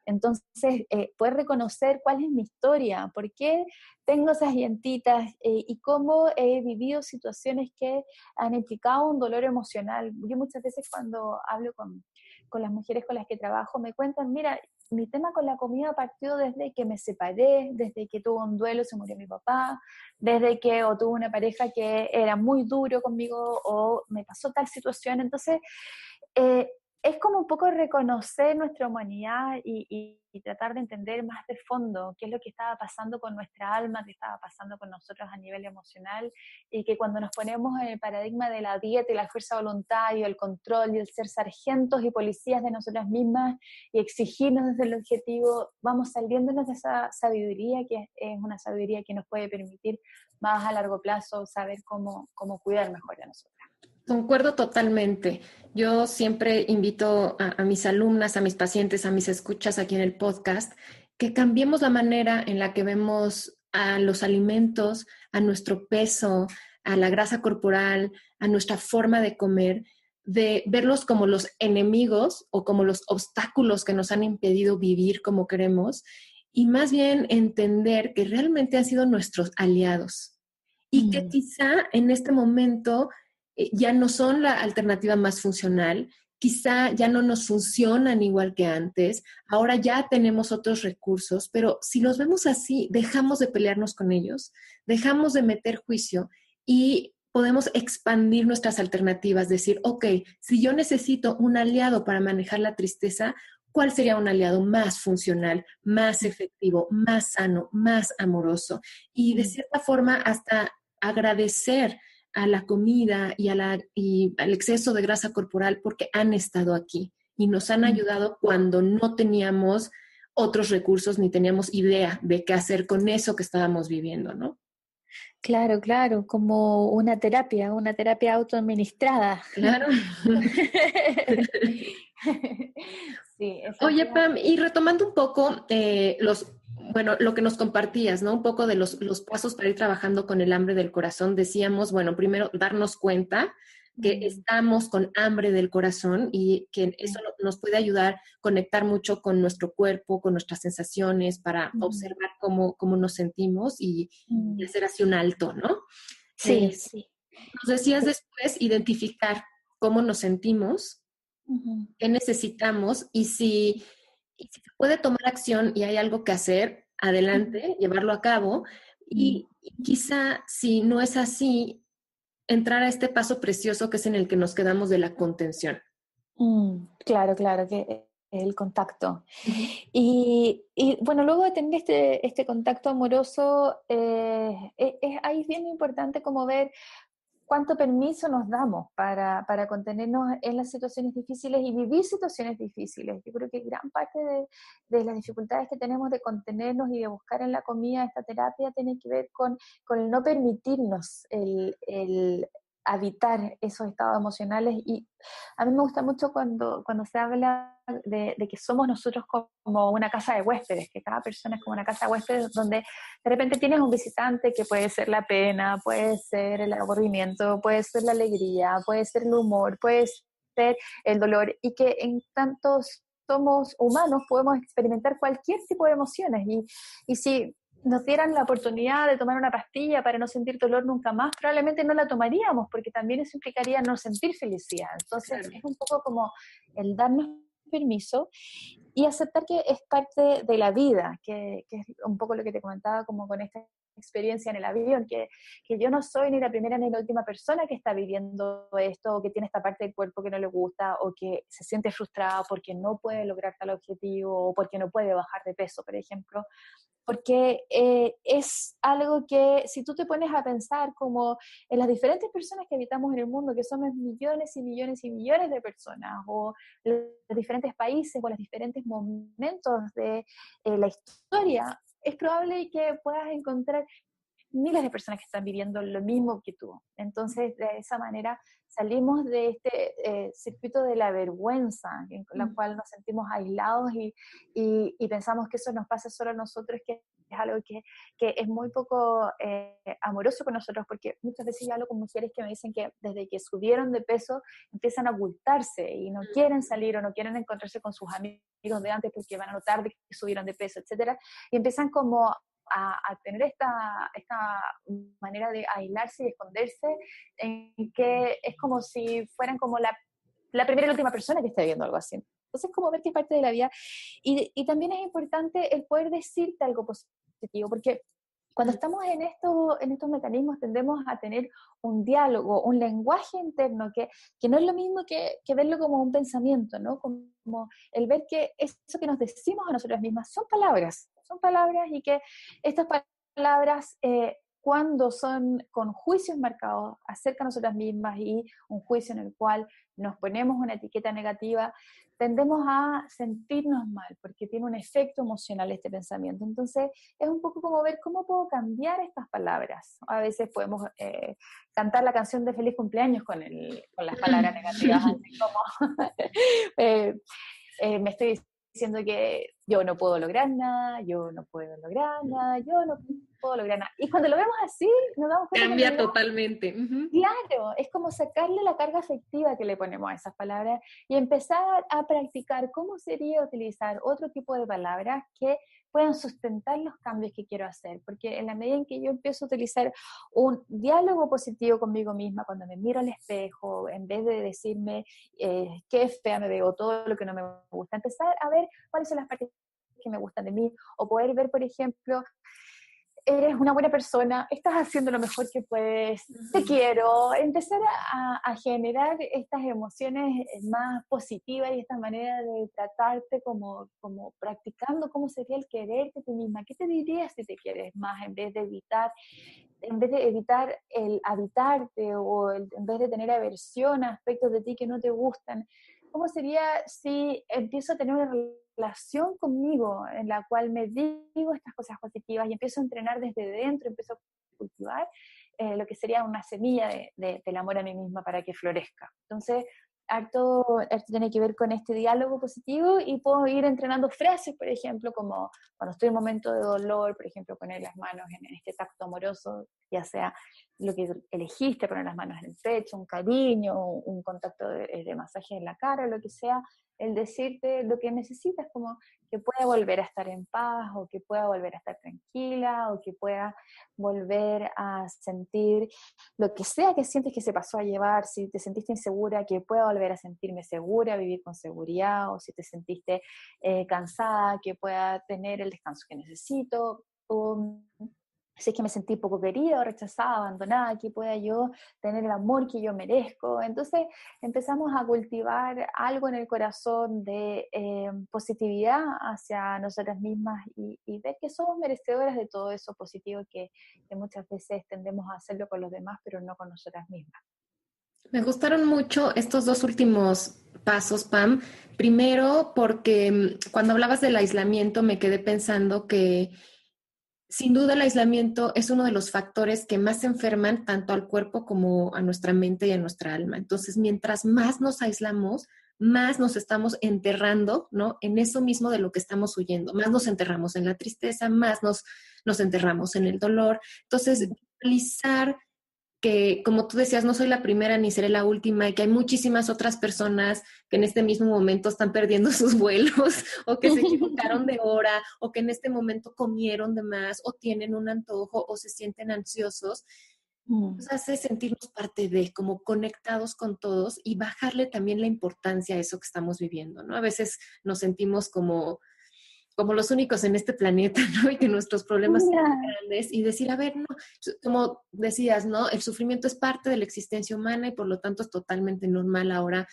Entonces, poder reconocer cuál es mi historia, por qué tengo esas llantitas y cómo he vivido situaciones que han implicado un dolor emocional. Yo muchas veces cuando hablo con las mujeres con las que trabajo me cuentan, mira, mi tema con la comida partió desde que me separé, desde que tuve un duelo, se murió mi papá, desde que o tuve una pareja que era muy duro conmigo o me pasó tal situación. Entonces, eh, es como un poco reconocer nuestra humanidad y tratar de entender más de fondo qué es lo que estaba pasando con nuestra alma, qué estaba pasando con nosotros a nivel emocional, y que cuando nos ponemos en el paradigma de la dieta y la fuerza de voluntad y el control y el ser sargentos y policías de nosotras mismas y exigirnos desde el objetivo, vamos saliéndonos de esa sabiduría que es una sabiduría que nos puede permitir más a largo plazo saber cómo cuidar mejor de nosotros. Concuerdo totalmente. Yo siempre invito a mis alumnas, a mis pacientes, a mis escuchas aquí en el podcast, que cambiemos la manera en la que vemos a los alimentos, a nuestro peso, a la grasa corporal, a nuestra forma de comer, de verlos como los enemigos o como los obstáculos que nos han impedido vivir como queremos, y más bien entender que realmente han sido nuestros aliados y que quizá en este momento ya no son la alternativa más funcional, quizá ya no nos funcionan igual que antes, ahora ya tenemos otros recursos, pero si los vemos así, dejamos de pelearnos con ellos, dejamos de meter juicio y podemos expandir nuestras alternativas, decir, ok, si yo necesito un aliado para manejar la tristeza, ¿cuál sería un aliado más funcional, más efectivo, más sano, más amoroso? Y de cierta forma hasta agradecer a la comida y al exceso de grasa corporal porque han estado aquí y nos han ayudado cuando no teníamos otros recursos ni teníamos idea de qué hacer con eso que estábamos viviendo, ¿no? Claro, claro, como una terapia autoadministrada. Claro. Sí, Oye, efectivamente. Pam, y retomando un poco bueno, lo que nos compartías, ¿no? Un poco de los pasos para ir trabajando con el hambre del corazón. Decíamos, bueno, primero darnos cuenta que estamos con hambre del corazón y que eso nos puede ayudar a conectar mucho con nuestro cuerpo, con nuestras sensaciones, para observar cómo nos sentimos y hacer así un alto, ¿no? Sí, sí. Nos decías después identificar cómo nos sentimos, Ujú. qué necesitamos y si se puede tomar acción y hay algo que hacer, adelante, llevarlo a cabo. Y quizá si no es así, entrar a este paso precioso que es en el que nos quedamos de la contención. Claro, claro, que el contacto. Ujú. Y bueno, luego de tener este contacto amoroso, ahí es bien importante como ver cuánto permiso nos damos para contenernos en las situaciones difíciles y vivir situaciones difíciles. Yo creo que gran parte de las dificultades que tenemos de contenernos y de buscar en la comida esta terapia tiene que ver con el no permitirnos el habitar esos estados emocionales. Y a mí me gusta mucho cuando se habla de que somos nosotros como una casa de huéspedes, que cada persona es como una casa de huéspedes donde de repente tienes un visitante que puede ser la pena, puede ser el aburrimiento, puede ser la alegría, puede ser el humor, puede ser el dolor, y que en tantos somos humanos podemos experimentar cualquier tipo de emociones, y si nos dieran la oportunidad de tomar una pastilla para no sentir dolor nunca más, probablemente no la tomaríamos, porque también eso implicaría no sentir felicidad. Entonces Claro. es un poco como el darnos permiso y aceptar que es parte de la vida, que es un poco lo que te comentaba como con esta experiencia en el avión, que yo no soy ni la primera ni la última persona que está viviendo esto, o que tiene esta parte del cuerpo que no le gusta, o que se siente frustrada porque no puede lograr tal objetivo, o porque no puede bajar de peso, por ejemplo, porque es algo que si tú te pones a pensar como en las diferentes personas que habitamos en el mundo, que somos millones y millones y millones de personas, o los diferentes países, o los diferentes momentos de la historia, es probable que puedas encontrar miles de personas que están viviendo lo mismo que tú. Entonces, de esa manera salimos de este circuito de la vergüenza, en la cual nos sentimos aislados y pensamos que eso nos pasa solo a nosotros, que es algo que es muy poco amoroso con nosotros, porque muchas veces yo hablo con mujeres que me dicen que desde que subieron de peso empiezan a ocultarse y no quieren salir o no quieren encontrarse con sus amigos de antes porque van a notar de que subieron de peso, etcétera, y empiezan como a tener esta manera de aislarse y esconderse, en que es como si fueran como la primera y la última persona que esté viendo algo así. Entonces, como ver que es parte de la vida. Y también es importante el poder decirte algo positivo, porque cuando estamos en estos mecanismos tendemos a tener un diálogo, un lenguaje interno que no es lo mismo que verlo como un pensamiento, ¿no? Como el ver que eso que nos decimos a nosotras mismas son palabras, y que estas palabras, cuando son con juicios marcados acerca de nosotras mismas y un juicio en el cual nos ponemos una etiqueta negativa, tendemos a sentirnos mal, porque tiene un efecto emocional este pensamiento. Entonces, es un poco como ver cómo puedo cambiar estas palabras. A veces podemos cantar la canción de feliz cumpleaños con las palabras negativas, así como me estoy diciendo que yo no puedo lograr nada, yo no puedo lograr nada, yo no puedo lograr nada. Y cuando lo vemos así, nos damos cuenta que en Cambia realidad, totalmente. claro, es como sacarle la carga afectiva que le ponemos a esas palabras y empezar a practicar cómo sería utilizar otro tipo de palabras que puedan sustentar los cambios que quiero hacer. Porque en la medida en que yo empiezo a utilizar un diálogo positivo conmigo misma, cuando me miro al espejo, en vez de decirme qué fea me veo, todo lo que no me gusta, empezar a ver cuáles son las partes que me gustan de mí, o poder ver, por ejemplo, eres una buena persona, estás haciendo lo mejor que puedes, te quiero, empezar a generar estas emociones más positivas y esta manera de tratarte como practicando cómo sería el quererte a ti misma. ¿Qué te dirías si te quieres más en vez de evitar el habitarte, o en vez de tener aversión a aspectos de ti que no te gustan? ¿Cómo sería si empiezo a tener una relación conmigo en la cual me digo estas cosas positivas y empiezo a entrenar desde dentro, empiezo a cultivar lo que sería una semilla del amor a mí misma para que florezca? Entonces, harto tiene que ver con este diálogo positivo, y puedo ir entrenando frases, por ejemplo, como cuando estoy en un momento de dolor, por ejemplo, poner las manos en este tacto amoroso, ya sea lo que elegiste, poner las manos en el pecho, un cariño, un contacto de masaje en la cara, lo que sea, el decirte lo que necesitas, como que pueda volver a estar en paz, o que pueda volver a estar tranquila, o que pueda volver a sentir lo que sea que sientes que se pasó a llevar. Si te sentiste insegura, que pueda volver a sentirme segura, vivir con seguridad, o si te sentiste cansada, que pueda tener el descanso que necesito. si es que me sentí poco querida o rechazada, abandonada, aquí pueda yo tener el amor que yo merezco. Entonces empezamos a cultivar algo en el corazón de positividad hacia nosotras mismas y ver que somos merecedoras de todo eso positivo que muchas veces tendemos a hacerlo con los demás, pero no con nosotras mismas. Me gustaron mucho estos dos últimos pasos, Pam. Primero, porque cuando hablabas del aislamiento me quedé pensando que sin duda el aislamiento es uno de los factores que más enferman tanto al cuerpo como a nuestra mente y a nuestra alma. Entonces, mientras más nos aislamos, más nos estamos enterrando, ¿no? En eso mismo de lo que estamos huyendo. Más nos enterramos en la tristeza, más nos enterramos en el dolor. Entonces, realizar que, como tú decías, no soy la primera ni seré la última y que hay muchísimas otras personas que en este mismo momento están perdiendo sus vuelos o que se equivocaron de hora o que en este momento comieron de más o tienen un antojo o se sienten ansiosos. Nos hace sentirnos parte de, como conectados con todos y bajarle también la importancia a eso que estamos viviendo, ¿no? A veces nos sentimos como los únicos en este planeta, ¿no? Y que nuestros problemas son muy grandes y decir, a ver, no, como decías, ¿no? El sufrimiento es parte de la existencia humana y por lo tanto es totalmente normal ahora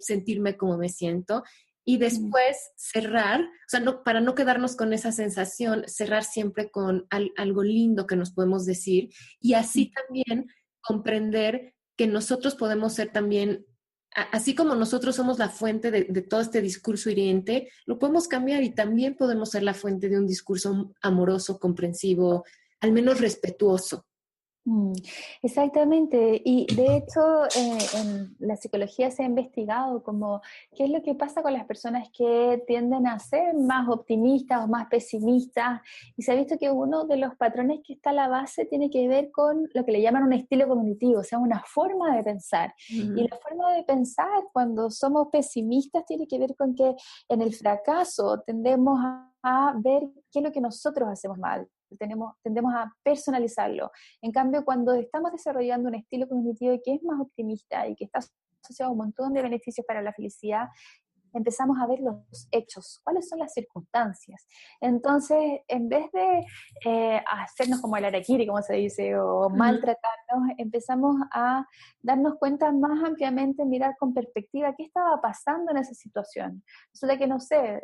sentirme como me siento. Y después cerrar, o sea, no, para no quedarnos con esa sensación, cerrar siempre con algo lindo que nos podemos decir y así también comprender que nosotros podemos ser también así como nosotros somos la fuente de todo este discurso hiriente, lo podemos cambiar y también podemos ser la fuente de un discurso amoroso, comprensivo, al menos respetuoso. Mm, Exactamente, y de hecho en la psicología se ha investigado como qué es lo que pasa con las personas que tienden a ser más optimistas o más pesimistas, y se ha visto que uno de los patrones que está a la base tiene que ver con lo que le llaman un estilo cognitivo, o sea, una forma de pensar. Y la forma de pensar cuando somos pesimistas tiene que ver con que en el fracaso tendemos a ver qué es lo que nosotros hacemos mal. Tendemos a personalizarlo. En cambio, cuando estamos desarrollando un estilo cognitivo que es más optimista y que está asociado a un montón de beneficios para la felicidad, empezamos a ver los hechos, cuáles son las circunstancias. Entonces, en vez de hacernos como el harakiri, como se dice, o maltratarnos, empezamos a darnos cuenta más ampliamente, mirar con perspectiva qué estaba pasando en esa situación. Resulta que, no sé,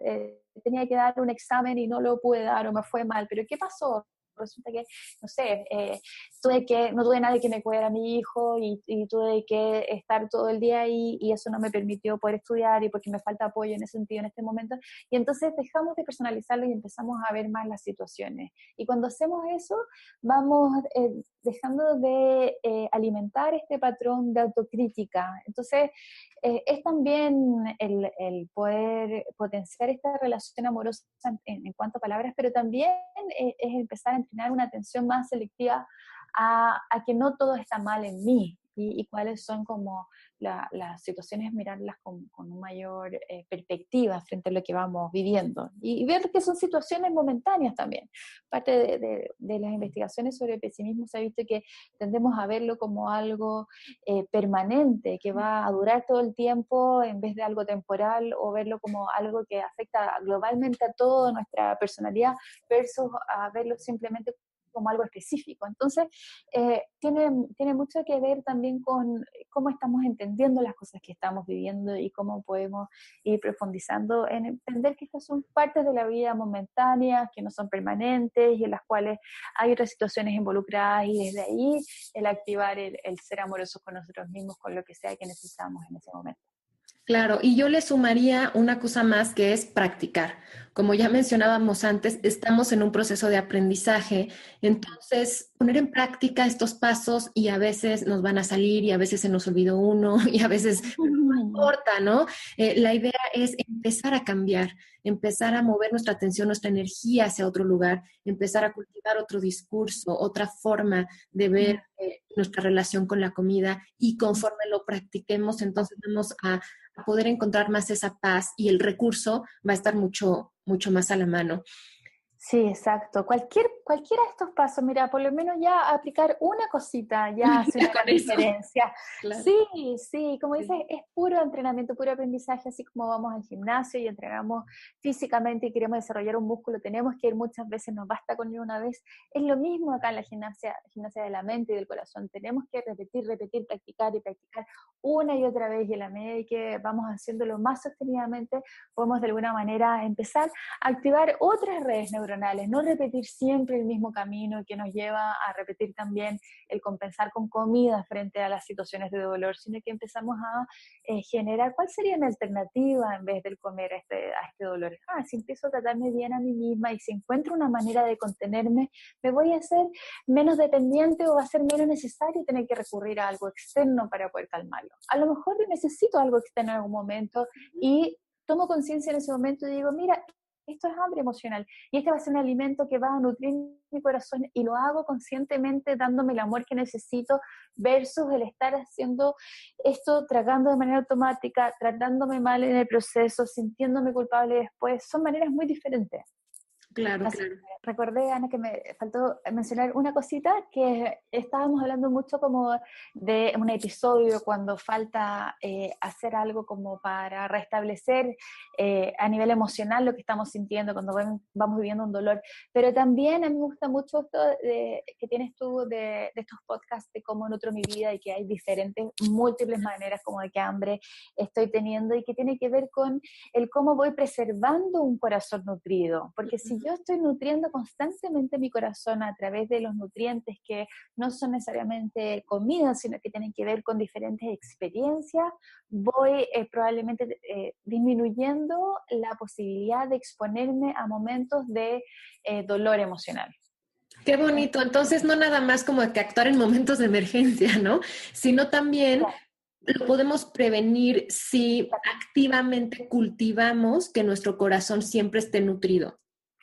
tenía que dar un examen y no lo pude dar o me fue mal, pero ¿qué pasó? Resulta que, no sé, no tuve nadie que me cuidara a mi hijo y tuve que estar todo el día ahí y eso no me permitió poder estudiar y porque me falta apoyo en ese sentido en este momento. Y entonces dejamos de personalizarlo y empezamos a ver más las situaciones. Y cuando hacemos eso, vamos dejando de alimentar este patrón de autocrítica. Entonces, es también el poder potenciar esta relación amorosa en cuanto a palabras, pero también es empezar a entrenar una atención más selectiva a que no todo está mal en mí y cuáles son como las situaciones, mirarlas con una mayor perspectiva frente a lo que vamos viviendo y ver que son situaciones momentáneas también. Parte de las investigaciones sobre el pesimismo se ha visto que tendemos a verlo como algo permanente, que va a durar todo el tiempo en vez de algo temporal, o verlo como algo que afecta globalmente a toda nuestra personalidad versus a verlo simplemente como algo específico. Entonces, tiene mucho que ver también con cómo estamos entendiendo las cosas que estamos viviendo y cómo podemos ir profundizando en entender que estas son partes de la vida momentáneas, que no son permanentes y en las cuales hay otras situaciones involucradas, y desde ahí el activar el ser amorosos con nosotros mismos, con lo que sea que necesitamos en ese momento. Claro, y yo le sumaría una cosa más que es practicar. Como ya mencionábamos antes, estamos en un proceso de aprendizaje, entonces poner en práctica estos pasos y a veces nos van a salir y a veces se nos olvidó uno y a veces no importa, ¿no? La idea es empezar a cambiar, empezar a mover nuestra atención, nuestra energía hacia otro lugar, empezar a cultivar otro discurso, otra forma de ver nuestra relación con la comida y conforme lo practiquemos, entonces vamos a poder encontrar más esa paz y el recurso va a estar mucho, mucho más a la mano. Sí, exacto. Cualquiera de estos pasos, mira, por lo menos ya aplicar una cosita ya hace una Con gran eso, diferencia. claro. Sí, sí, como dices, Sí. es puro entrenamiento, puro aprendizaje, así como vamos al gimnasio y entrenamos físicamente y queremos desarrollar un músculo, tenemos que ir muchas veces, nos basta con ir una vez. Es lo mismo acá en la gimnasia de la mente y del corazón. Tenemos que repetir, practicar y practicar una y otra vez y en la medida que vamos haciéndolo más sostenidamente, podemos de alguna manera empezar activar otras redes neuronales, no repetir siempre el mismo camino que nos lleva a repetir también el compensar con comida frente a las situaciones de dolor, sino que empezamos a generar cuál sería una alternativa en vez del comer a este dolor. Si empiezo a tratarme bien a mí misma y si encuentro una manera de contenerme, me voy a hacer menos dependiente o va a ser menos necesario tener que recurrir a algo externo para poder calmarlo. A lo mejor necesito algo externo en algún momento y tomo conciencia en ese momento y digo, mira, esto es hambre emocional y este va a ser un alimento que va a nutrir mi corazón y lo hago conscientemente dándome el amor que necesito versus el estar haciendo esto, tragando de manera automática, tratándome mal en el proceso, sintiéndome culpable después, son maneras muy diferentes. Claro, Así claro. que recordé, Ana, que me faltó mencionar una cosita, que estábamos hablando mucho como de un episodio cuando falta hacer algo como para restablecer a nivel emocional lo que estamos sintiendo cuando vamos viviendo un dolor. Pero también a mí me gusta mucho esto que tienes tú de estos podcasts de cómo nutro mi vida y que hay diferentes, múltiples maneras como de qué hambre estoy teniendo y que tiene que ver con el cómo voy preservando un corazón nutrido, porque si yo estoy nutriendo constantemente mi corazón a través de los nutrientes que no son necesariamente comida, sino que tienen que ver con diferentes experiencias, voy probablemente disminuyendo la posibilidad de exponerme a momentos de dolor emocional. Qué bonito. Entonces, no nada más como que actuar en momentos de emergencia, ¿no? Sino también Claro. lo podemos prevenir si activamente cultivamos que nuestro corazón siempre esté nutrido.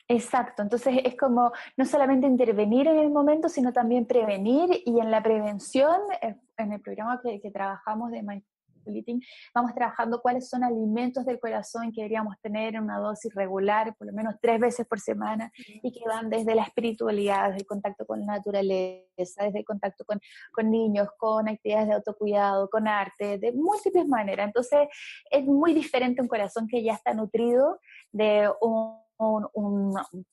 Exacto, entonces es como no solamente intervenir en el momento, sino también prevenir y en la prevención, en el programa que trabajamos de Mindful Eating, vamos trabajando cuáles son alimentos del corazón que deberíamos tener en una dosis regular, por lo menos 3 veces por semana, y que van desde la espiritualidad, desde el contacto con la naturaleza, desde el contacto con niños, con actividades de autocuidado, con arte, de múltiples maneras. Entonces es muy diferente un corazón que ya está nutrido de un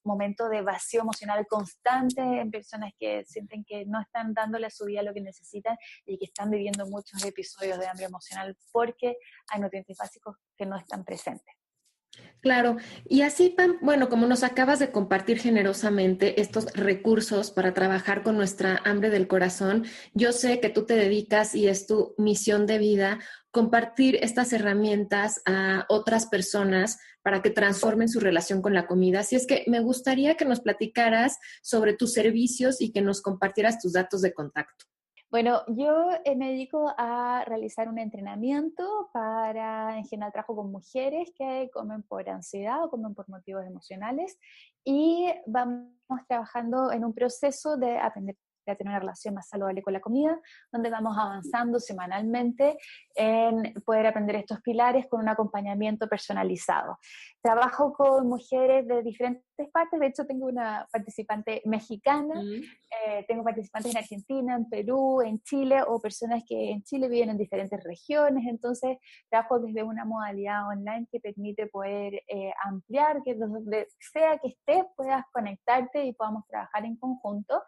momento de vacío emocional constante en personas que sienten que no están dándole a su vida lo que necesitan y que están viviendo muchos episodios de hambre emocional porque hay nutrientes básicos que no están presentes. Claro, y así, Pam, bueno, como nos acabas de compartir generosamente estos recursos para trabajar con nuestra hambre del corazón, yo sé que tú te dedicas y es tu misión de vida compartir estas herramientas a otras personas para que transformen su relación con la comida. Así es que me gustaría que nos platicaras sobre tus servicios y que nos compartieras tus datos de contacto. Bueno, yo me dedico a realizar un entrenamiento para, en general, trabajo con mujeres que comen por ansiedad o comen por motivos emocionales y vamos trabajando en un proceso de aprender a tener una relación más saludable con la comida, donde vamos avanzando semanalmente en poder aprender estos pilares con un acompañamiento personalizado. Trabajo con mujeres de diferentes partes, de hecho tengo una participante mexicana, tengo participantes en Argentina, en Perú, en Chile, o personas que en Chile viven en diferentes regiones, entonces trabajo desde una modalidad online que permite poder ampliar, que donde sea que estés puedas conectarte y podamos trabajar en conjunto.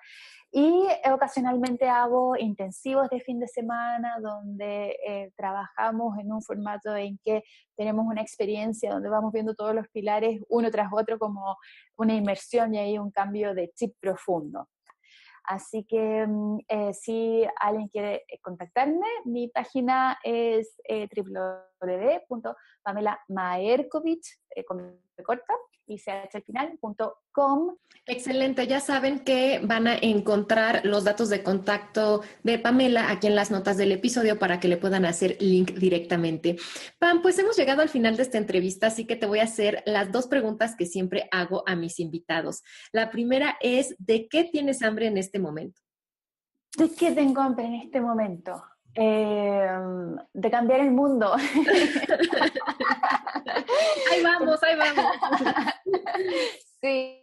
Y ocasionalmente hago intensivos de fin de semana donde trabajamos en un formato en que tenemos una experiencia donde vamos viendo todos los pilares uno tras otro como una inmersión y ahí un cambio de chip profundo. Así que si alguien quiere contactarme, mi página es www.pamelamaerkovich, con B corta, y ch al final.com. Excelente, ya saben que van a encontrar los datos de contacto de Pamela aquí en las notas del episodio para que le puedan hacer link directamente. Pam, pues hemos llegado al final de esta entrevista, así que te voy a hacer las dos preguntas que siempre hago a mis invitados. La primera es, ¿de qué tienes hambre en este momento? ¿De qué tengo hambre en este momento? De cambiar el mundo. Ahí vamos, ahí vamos. Sí,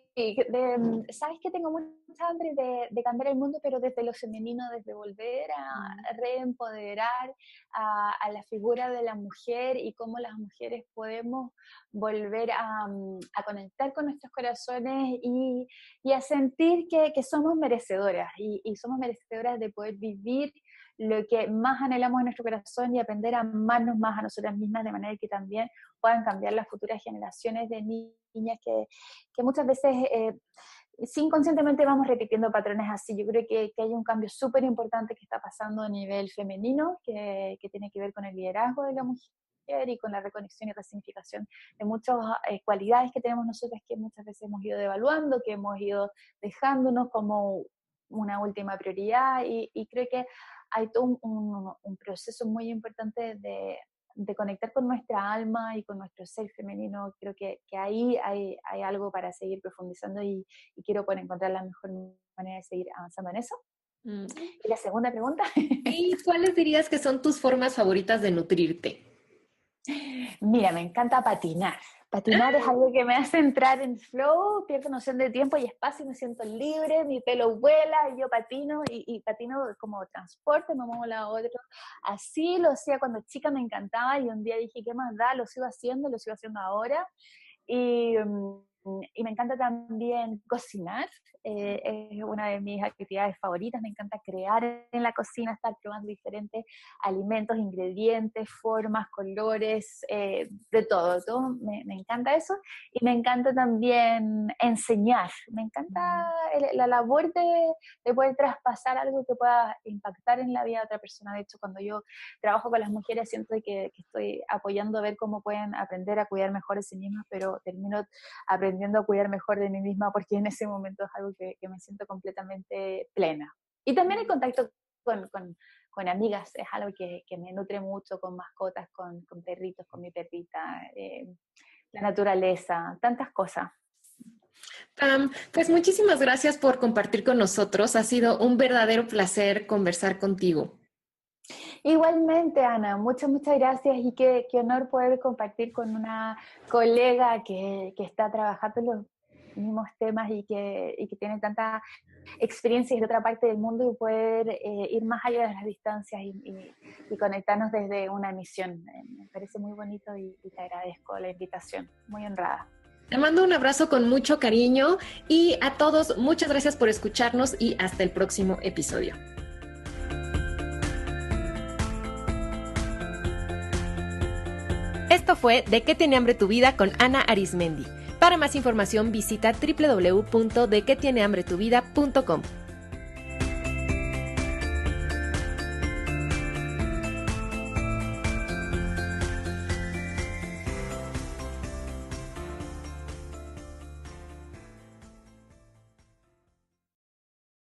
sabes que tengo mucha hambre de cambiar el mundo, pero desde lo femenino, desde volver a reempoderar a la figura de la mujer y cómo las mujeres podemos volver a conectar con nuestros corazones y a sentir que somos merecedoras y somos merecedoras de poder vivir lo que más anhelamos en nuestro corazón y aprender a amarnos más a nosotras mismas de manera que también puedan cambiar las futuras generaciones de niñas que muchas veces sí, inconscientemente vamos repitiendo patrones así. Yo creo que hay un cambio súper importante que está pasando a nivel femenino que tiene que ver con el liderazgo de la mujer y con la reconexión y resignificación de muchas cualidades que tenemos nosotras que muchas veces hemos ido devaluando, que hemos ido dejándonos como una última prioridad y creo que hay todo un proceso muy importante de conectar con nuestra alma y con nuestro ser femenino. Creo que ahí hay algo para seguir profundizando y quiero poder encontrar la mejor manera de seguir avanzando en eso. Y la segunda pregunta. ¿Y cuáles dirías que son tus formas favoritas de nutrirte? Mira, me encanta patinar. Patinar es algo que me hace entrar en flow, pierdo noción de tiempo y espacio, me siento libre, mi pelo vuela y yo patino y patino como transporte, me muevo de un lado a otro. Así lo hacía cuando chica, me encantaba y un día dije, ¿qué más da? Lo sigo haciendo ahora. Y me encanta también cocinar, es una de mis actividades favoritas, me encanta crear en la cocina, estar probando diferentes alimentos, ingredientes, formas, colores, de todo me encanta eso. Y me encanta también enseñar, me encanta la labor de poder traspasar algo que pueda impactar en la vida de otra persona. De hecho, cuando yo trabajo con las mujeres siento que estoy apoyando a ver cómo pueden aprender a cuidar mejor de sí mismas, pero termino aprendiendo a cuidar mejor de mí misma porque en ese momento es algo que me siento completamente plena. Y también el contacto con amigas es algo que me nutre mucho, con mascotas, con perritos, con mi perrita, la naturaleza, tantas cosas. Pues muchísimas gracias por compartir con nosotros. Ha sido un verdadero placer conversar contigo. Igualmente, Ana, muchas gracias y qué honor poder compartir con una colega que está trabajando en los mismos temas y que tiene tanta experiencia de otra parte del mundo y poder ir más allá de las distancias y conectarnos desde una misión. Me parece muy bonito y te agradezco la invitación, muy honrada. Te mando un abrazo con mucho cariño y a todos muchas gracias por escucharnos y hasta el próximo episodio. Esto fue ¿De qué tiene hambre tu vida? Con Ana Arismendi. Para más información visita www.dequetienehambretuvida.com.